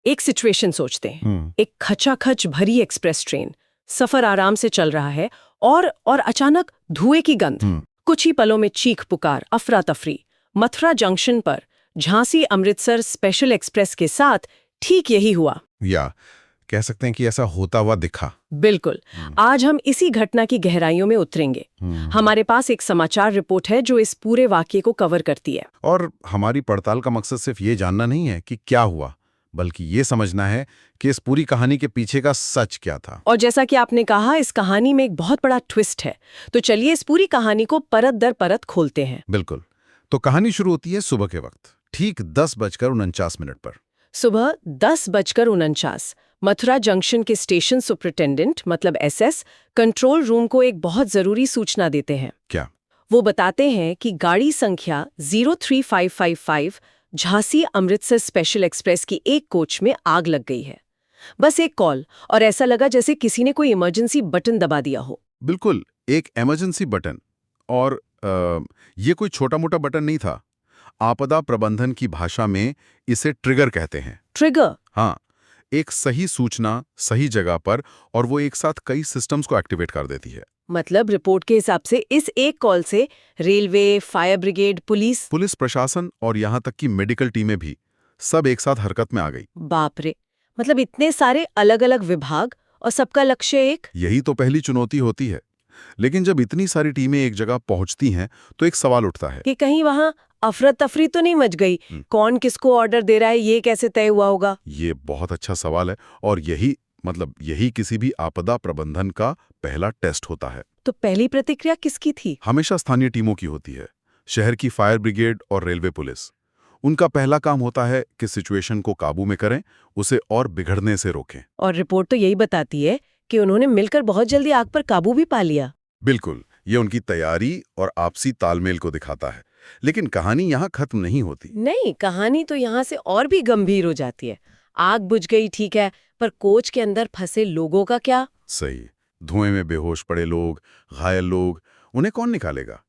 एक सिचुएशन सोचते हैं। एक खचाखच भरी एक्सप्रेस ट्रेन, सफर आराम से चल रहा है और अचानक धुएं की गंध। कुछ ही पलों में चीख पुकार, अफरा तफरी। मथुरा जंक्शन पर झांसी अमृतसर स्पेशल एक्सप्रेस के साथ ठीक यही हुआ। या कह सकते हैं कि ऐसा होता हुआ दिखा। बिल्कुल। आज हम इसी घटना की गहराइयों में उतरेंगे। हमारे पास एक समाचार रिपोर्ट है जो इस पूरे वाकये को कवर करती है। और हमारी पड़ताल का मकसद सिर्फ ये जानना नहीं है कि क्या हुआ, बल्कि ये समझना है कि इस पूरी कहानी के पीछे का सच क्या था। और जैसा कि आपने कहा, इस कहानी में एक बहुत बड़ा ट्विस्ट है। तो चलिए इस पूरी कहानी को परत दर परत खोलते हैं। बिल्कुल। तो कहानी शुरू होती है सुबह के वक्त, ठीक 10:49 पर। सुबह 10:49 मथुरा जंक्शन के स्टेशन सुपरिटेंडेंट मतलब एसएस कंट्रोल रूम को एक बहुत जरूरी सूचना देते हैं। क्या? वो बताते हैं कि गाड़ी संख्या 03555 झांसी अमृतसर स्पेशल एक्सप्रेस की एक कोच में आग लग गई है। बस एक कॉल और ऐसा लगा जैसे किसी ने कोई इमरजेंसी बटन दबा दिया हो। बिल्कुल, एक इमरजेंसी बटन। और ये कोई छोटा मोटा बटन नहीं था। आपदा प्रबंधन की भाषा में इसे ट्रिगर कहते हैं। ट्रिगर? हाँ, एक सही सूचना सही जगह पर, और वो एक साथ कई सिस्टम्स को एक्टिवेट कर देती है। मतलब रिपोर्ट के हिसाब से इस एक कॉल से रेलवे, फायर ब्रिगेड, पुलिस प्रशासन और यहाँ तक कि मेडिकल टीमें भी सब एक साथ हरकत में आ गई। बाप रे, मतलब इतने सारे अलग अलग विभाग और सबका लक्ष्य एक। यही तो पहली चुनौती होती है। लेकिन जब इतनी सारी टीमें एक जगह पहुंचती हैं तो एक सवाल उठता है कि कहीं वहां अफरा तफरी तो नहीं मच गई? कौन किसको ऑर्डर दे रहा है, ये कैसे तय हुआ होगा? ये बहुत अच्छा सवाल है, और यही किसी भी आपदा प्रबंधन का पहला टेस्ट होता है। तो पहली प्रतिक्रिया किसकी थी? हमेशा स्थानीय टीमों की होती है। शहर की फायर ब्रिगेड और रेलवे पुलिस। उनका पहला काम होता है कि सिचुएशन को काबू में करें, उसे और बिगड़ने से रोकें। और रिपोर्ट तो यही बताती है कि उन्होंने मिलकर बहुत जल्दी आग पर काबू भी पा लिया। बिल्कुल, ये उनकी तैयारी और आपसी तालमेल को दिखाता है। लेकिन कहानी यहाँ खत्म नहीं होती। नहीं, कहानी तो यहाँ से और भी गंभीर हो जाती है। आग बुझ गई, ठीक है, पर कोच के अंदर फंसे लोगों का क्या? सही। धुएं में बेहोश पड़े लोग, घायल लोग, उन्हें कौन निकालेगा?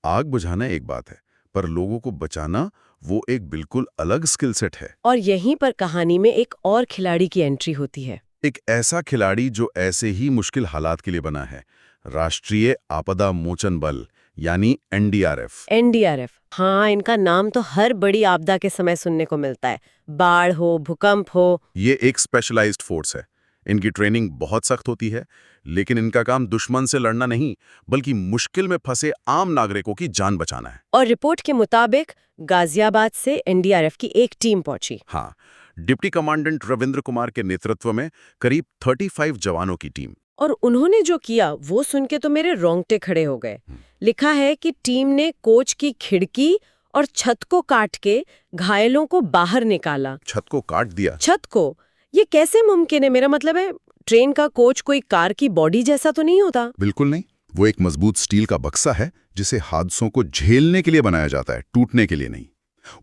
आग बुझाना एक बात है, पर लोगों को बचाना वो एक बिल्कुल अलग स्किल सेट है। और यहीं पर कहानी में एक और खिलाड़ी की एंट्री होती है। एक ऐसा खिलाड़ी जो ऐसे ही मुश्किल हालात के लिए बना है, राष्ट्रीय आपदा मोचन बल यानी एनडीआरएफ। एनडीआरएफ, हाँ, इनका नाम तो हर बड़ी आपदा के समय सुनने को मिलता है। बाढ़ हो, भूकंप हो। ये एक स्पेशलाइज्ड फोर्स है। इनकी ट्रेनिंग बहुत सख्त होती है, लेकिन इनका काम दुश्मन से लड़ना नहीं, बल्कि मुश्किल में फंसे आम नागरिकों की जान बचाना है। और रिपोर्ट के मुताबिक गाजियाबाद से एनडीआरएफ की एक टीम पहुंची। हाँ, डिप्टी कमांडेंट रविंद्र कुमार के नेतृत्व में करीब 35 जवानों की टीम। और उन्होंने जो किया वो सुन के तो मेरे रोंगटे खड़े हो गए। लिखा है कि टीम ने कोच की खिड़की और छत को काट के घायलों को बाहर निकाला। छत को काट दिया? छत को? ये कैसे मुमकिन है? मेरा मतलब है, ट्रेन का कोच कोई कार की बॉडी जैसा तो नहीं होता? बिल्कुल नहीं। वो एक मजबूत स्टील का बक्सा है जिसे हादसों को झेलने के लिए बनाया जाता है, टूटने के लिए नहीं।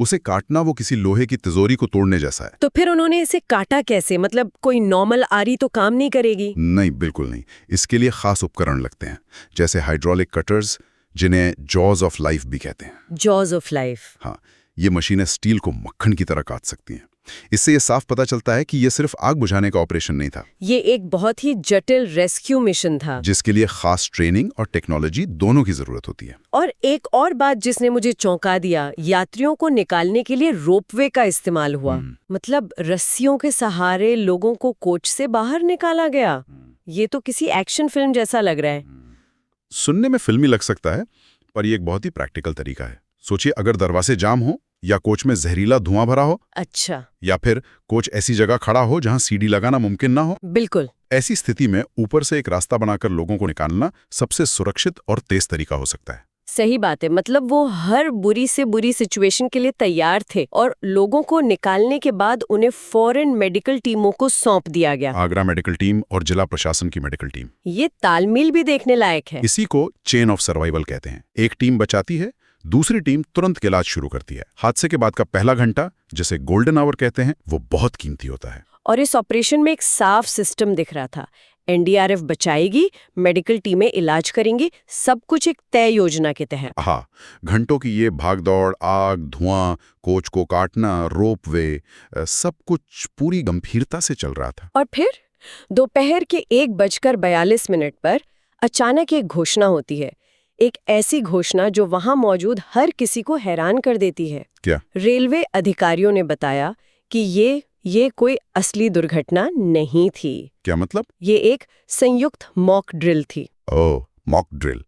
उसे काटना वो किसी लोहे की तिजोरी को तोड़ने जैसा है। तो फिर उन्होंने इसे काटा कैसे? मतलब कोई नॉर्मल आरी तो काम नहीं करेगी? नहीं, बिल्कुल नहीं। इसके लिए खास उपकरण लगते हैं, जैसे हाइड्रोलिक कटर्स, जिन्हें जॉज ऑफ लाइफ भी कहते हैं। Jaws of life? हाँ, ये मशीनें स्टील को मक्खन की तरह काट सकती हैं। इससे ये साफ पता चलता है कि ये सिर्फ आग बुझाने का ऑपरेशन नहीं था। ये एक बहुत ही जटिल रेस्क्यू मिशन था, जिसके लिए खास ट्रेनिंग और टेक्नोलॉजी दोनों की जरूरत होती है। और एक और बात जिसने मुझे चौंका दिया, यात्रियों को निकालने के लिए रोपवे का इस्तेमाल हुआ। मतलब रस्सियों के सहारे लोगों को कोच से बाहर निकाला गया। ये तो किसी एक्शन फिल्म जैसा लग रहा है। सुनने में फिल्मी लग सकता है, पर यह एक बहुत ही प्रैक्टिकल तरीका है। सोचिए, अगर दरवाजे जाम हो, या कोच में जहरीला धुआं भरा हो। अच्छा। या फिर कोच ऐसी जगह खड़ा हो जहां सीढ़ी लगाना मुमकिन ना हो। बिल्कुल। ऐसी स्थिति में ऊपर से एक रास्ता बनाकर लोगों को निकालना सबसे सुरक्षित और तेज तरीका हो सकता है। सही बात है। मतलब वो हर बुरी से बुरी सिचुएशन के लिए तैयार थे, और लोगों को निकालने के बाद उन्हें फौरन मेडिकल टीमों को सौंप दिया गया। आगरा मेडिकल टीम और जिला प्रशासन की मेडिकल टीम। ये तालमेल भी देखने लायक है। इसी को चेन ऑफ सर्वाइवल कहते हैं। एक टीम बचाती है, दूसरी टीम तुरंत इलाज शुरू करती है। हादसे के बाद का पहला घंटा, जिसे गोल्डन आवर कहते हैं, वो बहुत कीमती होता है। और इस ऑपरेशन में एक साफ सिस्टम दिख रहा था। एनडीआरएफ बचाएगी, मेडिकल टीमें इलाज करेंगी, सब कुछ एक तय योजना के तहत। हाँ, घंटों की ये भागदौड़, आग, धुआं, कोच को काटना, रोपवे, सब कुछ पूरी गंभीरता से चल रहा था। और फिर दोपहर के 1:42 पर अचानक एक घोषणा होती है। एक ऐसी घोषणा जो वहां मौजूद हर किसी को हैरान कर देती है। क्या? रेलवे अधिकारियों ने बताया कि ये कोई असली दुर्घटना नहीं थी। क्या मतलब? ये एक संयुक्त मॉक ड्रिल थी। ओह, मॉक ड्रिल।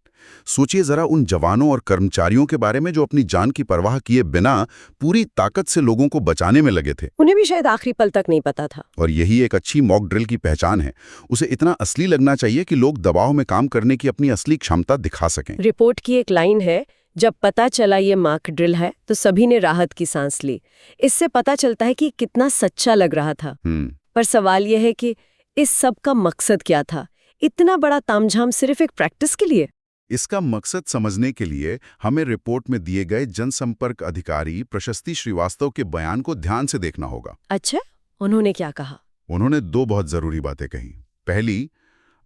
सोचिए जरा उन जवानों और कर्मचारियों के बारे में जो अपनी जान की परवाह किए बिना पूरी ताकत से लोगों को बचाने में लगे थे। उन्हें भी शायद आखिरी पल तक नहीं पता था। और यही एक अच्छी मॉक ड्रिल की पहचान है। उसे इतना असली लगना चाहिए कि लोग दबाव में काम करने की अपनी असली क्षमता दिखा सकें। रिपोर्ट की एक लाइन है, जब पता चला ये मॉक ड्रिल है तो सभी ने राहत की सांस ली। इससे पता चलता है कि कितना सच्चा लग रहा था। पर सवाल यह है कि इस सब का मकसद क्या था? इतना बड़ा तामझाम सिर्फ एक प्रैक्टिस के लिए? इसका मकसद समझने के लिए हमें रिपोर्ट में दिए गए जनसंपर्क अधिकारी प्रशस्ति श्रीवास्तव के बयान को ध्यान से देखना होगा। अच्छा, उन्होंने क्या कहा? उन्होंने 2 बहुत जरूरी बातें कही। पहली,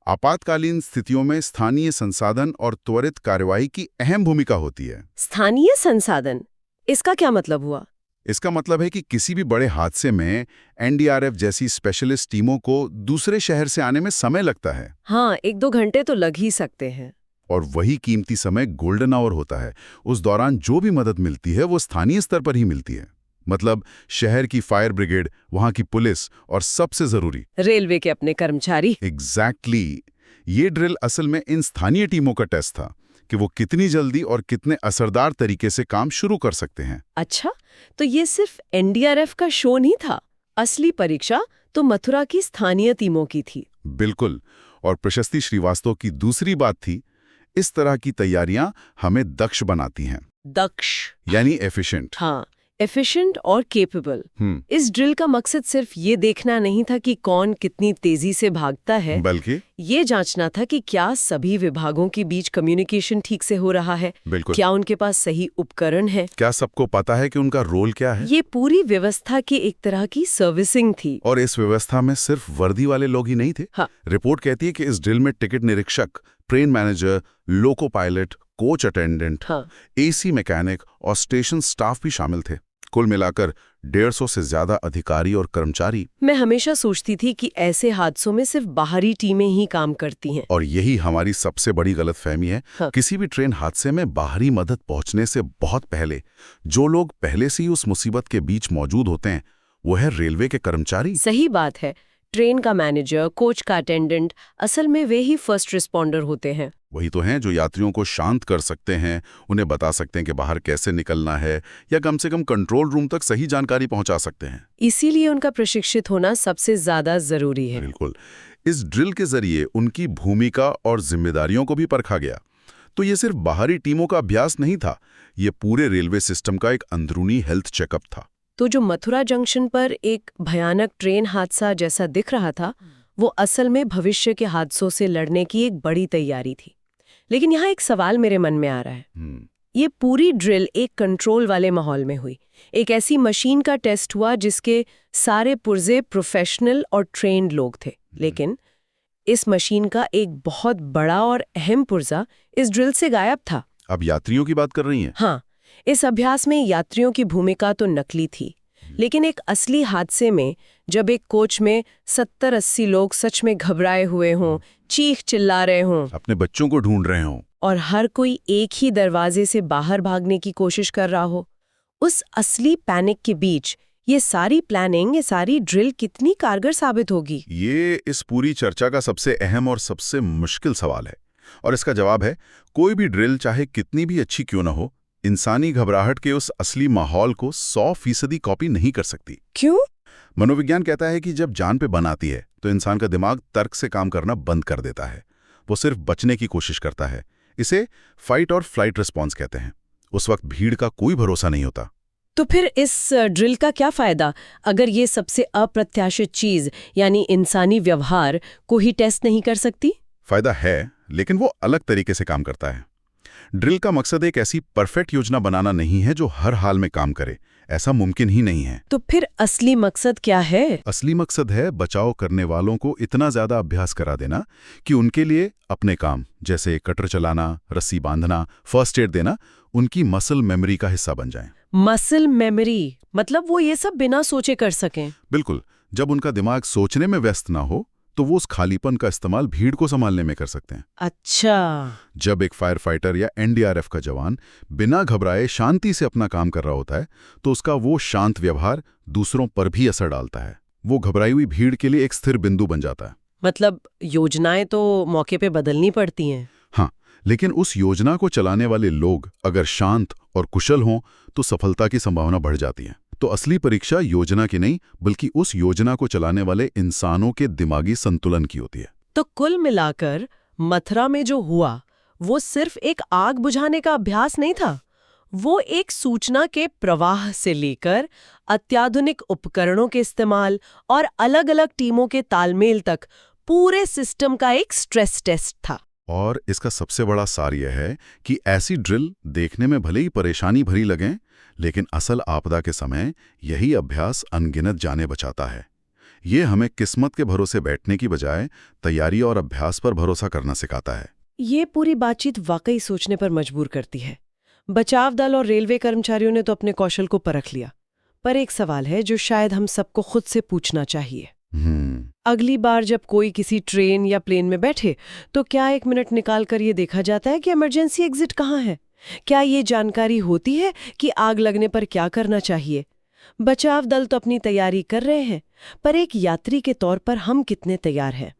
आपातकालीन स्थितियों में स्थानीय संसाधन और त्वरित कार्रवाई की अहम भूमिका होती है। स्थानीय संसाधन, इसका क्या मतलब हुआ? इसका मतलब है कि किसी भी बड़े हादसे में एनडीआरएफ जैसी स्पेशलिस्ट टीमों को दूसरे शहर से आने में समय लगता है। हाँ, 1-2 घंटे तो लग ही सकते हैं। और वही कीमती समय गोल्डन आवर होता है। उस दौरान जो भी मदद मिलती है वो स्थानीय स्तर पर ही मिलती है। मतलब शहर की फायर ब्रिगेड, वहां की पुलिस और सबसे जरूरी रेलवे के अपने कर्मचारी। एग्जैक्टली। ये ड्रिल असल में इन स्थानीय टीमों का टेस्ट था कि वो कितनी जल्दी और कितने असरदार तरीके से काम शुरू कर सकते हैं। अच्छा, तो ये सिर्फ एनडीआरएफ का शो नहीं था, असली परीक्षा तो मथुरा की स्थानीय टीमों की थी। बिल्कुल। और प्रशस्ति श्रीवास्तव की दूसरी बात थी, इस तरह की तैयारियां हमें दक्ष बनाती हैं। दक्ष यानी एफिशिएंट। हाँ, एफिशिएंट और केपेबल। इस ड्रिल का मकसद सिर्फ ये देखना नहीं था कि कौन कितनी तेजी से भागता है, बल्कि ये जांचना था कि क्या सभी विभागों के बीच कम्युनिकेशन ठीक से हो रहा है। बिल्कुल। क्या उनके पास सही उपकरण है, क्या सबको पता है कि उनका रोल क्या है। ये पूरी व्यवस्था की एक तरह की सर्विसिंग थी। और इस व्यवस्था में सिर्फ वर्दी वाले लोग ही नहीं थे। हाँ। रिपोर्ट कहती है कि इस ड्रिल में टिकट निरीक्षक, train manager, loco pilot, coach attendant, AC mechanic और स्टेशन स्टाफ भी शामिल थे। कुल मिलाकर 150 से ज्यादा अधिकारी और कर्मचारी। मैं हमेशा सोचती थी कि ऐसे हादसों में सिर्फ बाहरी टीमें ही काम करती हैं। और यही हमारी सबसे बड़ी गलतफहमी है। हाँ। किसी भी ट्रेन हादसे में बाहरी मदद पहुंचने से बहुत पहले जो लोग पहले से ही उस मुसीबत के बीच मौजूद होते हैं वो है रेलवे के कर्मचारी। सही बात है। ट्रेन का मैनेजर, कोच का अटेंडेंट, असल में वे ही फर्स्ट रिस्पॉन्डर होते हैं। वही तो हैं जो यात्रियों को शांत कर सकते हैं, उन्हें बता सकते हैं कि बाहर कैसे निकलना है, या कम से कम कंट्रोल रूम तक सही जानकारी पहुंचा सकते हैं। इसीलिए उनका प्रशिक्षित होना सबसे ज्यादा जरूरी है। बिल्कुल। इस ड्रिल के जरिए उनकी भूमिका और जिम्मेदारियों को भी परखा गया। तो ये सिर्फ बाहरी टीमों का अभ्यास नहीं था, ये पूरे रेलवे सिस्टम का एक अंदरूनी हेल्थ चेकअप था। तो जो मथुरा जंक्शन पर एक भयानक ट्रेन हादसा जैसा दिख रहा था, वो असल में भविष्य के हादसों से लड़ने की एक बड़ी तैयारी थी। लेकिन यहाँ एक सवाल मेरे मन में आ रहा है। ये पूरी ड्रिल एक कंट्रोल वाले माहौल में हुई। एक ऐसी मशीन का टेस्ट हुआ जिसके सारे पुर्जे प्रोफेशनल और ट्रेन्ड लोग थे। लेकिन इस मशीन का एक बहुत बड़ा और अहम पुर्जा इस ड्रिल से गायब था। अब यात्रियों की बात कर रही हैं? हाँ, इस अभ्यास में यात्रियों की भूमिका तो नकली थी, लेकिन एक असली हादसे में जब एक कोच में 70-80 लोग सच में घबराए हुए हों, चीख चिल्ला रहे हों, अपने बच्चों को ढूंढ रहे हों, और हर कोई एक ही दरवाजे से बाहर भागने की कोशिश कर रहा हो, उस असली पैनिक के बीच ये सारी प्लानिंग, ये सारी ड्रिल कितनी कारगर साबित होगी? ये इस पूरी चर्चा का सबसे अहम और सबसे मुश्किल सवाल है। और इसका जवाब है, कोई भी ड्रिल चाहे कितनी भी अच्छी क्यों ना हो, इंसानी घबराहट के उस असली माहौल को 100% कॉपी नहीं कर सकती। क्यों? मनोविज्ञान कहता है कि जब जान पे बन आती है तो इंसान का दिमाग तर्क से काम करना बंद कर देता है। वो सिर्फ बचने की कोशिश करता है। इसे फाइट और फ्लाइट रिस्पॉन्स कहते हैं। उस वक्त भीड़ का कोई भरोसा नहीं होता। तो फिर इस ड्रिल का क्या फायदा अगर ये सबसे अप्रत्याशित चीज यानी इंसानी व्यवहार को ही टेस्ट नहीं कर सकती? फायदा है, लेकिन वो अलग तरीके से काम करता है। ड्रिल का मकसद एक ऐसी परफेक्ट योजना बनाना नहीं है जो हर हाल में काम करे। ऐसा मुमकिन ही नहीं है। तो फिर असली मकसद क्या है? असली मकसद है बचाव करने वालों को इतना ज्यादा अभ्यास करा देना कि उनके लिए अपने काम जैसे कटर चलाना, रस्सी बांधना, फर्स्ट एड देना उनकी मसल मेमोरी का हिस्सा बन जाएं। मसल मेमोरी मतलब वो ये सब बिना सोचे कर सकें? बिल्कुल। जब उनका दिमाग सोचने में व्यस्त ना हो तो वो उस खालीपन का इस्तेमाल भीड़ को संभालने में कर सकते हैं। अच्छा। जब एक फायर फाइटर या एनडीआरएफ का जवान बिना घबराए शांति से अपना काम कर रहा होता है तो उसका वो शांत व्यवहार दूसरों पर भी असर डालता है। वो घबराई हुई भीड़ के लिए एक स्थिर बिंदु बन जाता है। मतलब योजनाएं तो मौके पे बदलनी पड़ती हैं। हाँ, लेकिन उस योजना को चलाने वाले लोग अगर शांत और कुशल हों तो सफलता की संभावना बढ़ जाती है। तो असली परीक्षा योजना की नहीं बल्कि उस योजना को चलाने वाले इंसानों के दिमागी संतुलन की होती है। तो कुल मिलाकर मथुरा में जो हुआ वो सिर्फ एक आग बुझाने का अभ्यास नहीं था, वो एक सूचना के प्रवाह से लेकर अत्याधुनिक उपकरणों के इस्तेमाल और अलग-अलग टीमों के तालमेल तक पूरे सिस्टम का एक स्ट्रेस टेस्ट था। और इसका सबसे बड़ा सार यह है कि ऐसी ड्रिल देखने में भले ही परेशानी भरी लगें, लेकिन असल आपदा के समय यही अभ्यास अनगिनत जानें बचाता है। ये हमें किस्मत के भरोसे बैठने की बजाय तैयारी और अभ्यास पर भरोसा करना सिखाता है। ये पूरी बातचीत वाकई सोचने पर मजबूर करती है। बचाव दल और रेलवे कर्मचारियों ने तो अपने कौशल को परख लिया, पर एक सवाल है जो शायद हम सबको खुद से पूछना चाहिए। अगली बार जब कोई किसी ट्रेन या प्लेन में बैठे तो क्या 1 मिनट निकाल कर ये देखा जाता है कि इमरजेंसी एग्जिट कहाँ है? क्या ये जानकारी होती है कि आग लगने पर क्या करना चाहिए? बचाव दल तो अपनी तैयारी कर रहे हैं, पर एक यात्री के तौर पर हम कितने तैयार हैं?